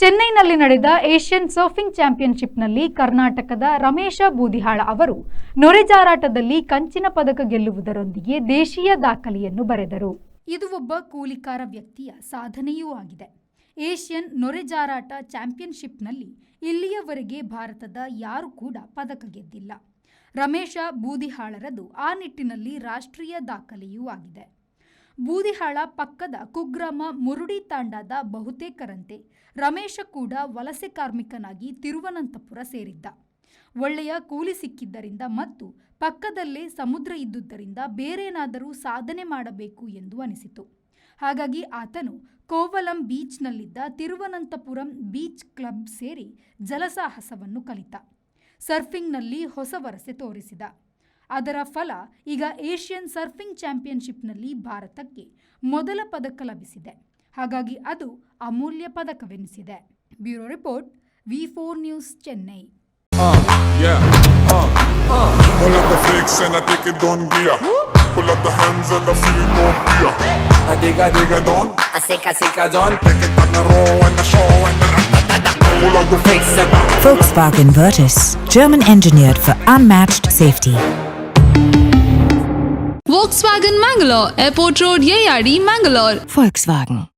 ಚೆನ್ನೈನಲ್ಲಿ ನಡೆದ Asian surfing ಚಾಂಪಿಯನ್ಶಿಪ್ನಲ್ಲಿ ಕರ್ನಾಟಕದ ರಮೇಶ ಬೂದಿಹಾಳ ಅವರು ನೊರೆಜಾರಾಟದಲ್ಲಿ ಕಂಚಿನ ಪದಕ ಗೆಲ್ಲುವುದರೊಂದಿಗೆ ದೇಶೀಯ ದಾಖಲೆಯನ್ನು ಬರೆದರು. ಇದು ಒಬ್ಬ ಕೂಲಿಕಾರ ವ್ಯಕ್ತಿಯ ಸಾಧನೆಯೂ ಆಗಿದೆ. ಏಷ್ಯನ್ ನೊರೆಜಾರಾಟ ಚಾಂಪಿಯನ್ಶಿಪ್ನಲ್ಲಿ ಇಲ್ಲಿಯವರೆಗೆ ಭಾರತದ ಯಾರೂ ಕೂಡ ಪದಕ ಗೆದ್ದಿಲ್ಲ. ರಮೇಶ ಬೂದಿಹಾಳರದು ಆ ನಿಟ್ಟಿನಲ್ಲಿ ರಾಷ್ಟ್ರೀಯ ದಾಖಲೆಯೂ ಆಗಿದೆ. ಬೂದಿಹಾಳ ಪಕ್ಕದ ಕುಗ್ರಾಮ ಮುರುಡಿ ತಾಂಡಾದ ಬಹುತೇಕರಂತೆ ರಮೇಶ ಕೂಡ ವಲಸೆ ಕಾರ್ಮಿಕನಾಗಿ ತಿರುವನಂತಪುರ ಸೇರಿದ್ದ. ಒಳ್ಳೆಯ ಕೂಲಿ ಸಿಕ್ಕಿದ್ದರಿಂದ ಮತ್ತು ಪಕ್ಕದಲ್ಲೇ ಸಮುದ್ರ ಇದ್ದುದರಿಂದ ಬೇರೇನಾದರೂ ಸಾಧನೆ ಮಾಡಬೇಕು ಎಂದು ಅನಿಸಿತು. ಹಾಗಾಗಿ ಆತನು ಕೋವಲಂ ಬೀಚ್ನಲ್ಲಿದ್ದ ತಿರುವನಂತಪುರಂ ಬೀಚ್ ಕ್ಲಬ್ ಸೇರಿ ಜಲಸಾಹಸವನ್ನು ಕಲಿತ. ಸರ್ಫಿಂಗ್ನಲ್ಲಿ ಹೊಸ ವರಸೆ ತೋರಿಸಿದ. ಅದರ ಫಲ ಈಗ ಏಷ್ಯನ್ ಸರ್ಫಿಂಗ್ ಚಾಂಪಿಯನ್ಶಿಪ್ನಲ್ಲಿ ಭಾರತಕ್ಕೆ ಮೊದಲ ಪದಕ ಲಭಿಸಿದೆ. ಹಾಗಾಗಿ ಅದು ಅಮೂಲ್ಯ ಪದಕವೆನಿಸಿದೆ. Bureau report, V4 news, Chennai. Pull up the flicks and I take it on gear. Pull up the hands and I feel no fear. I dig it on. I sick a John. Take it on the row and the show and the pull up the flicks and Volkswagen Virtus, German engineered for unmatched safety. Volkswagen Mangalore, Airport Road, Yeyadi, Mangalore. Volkswagen.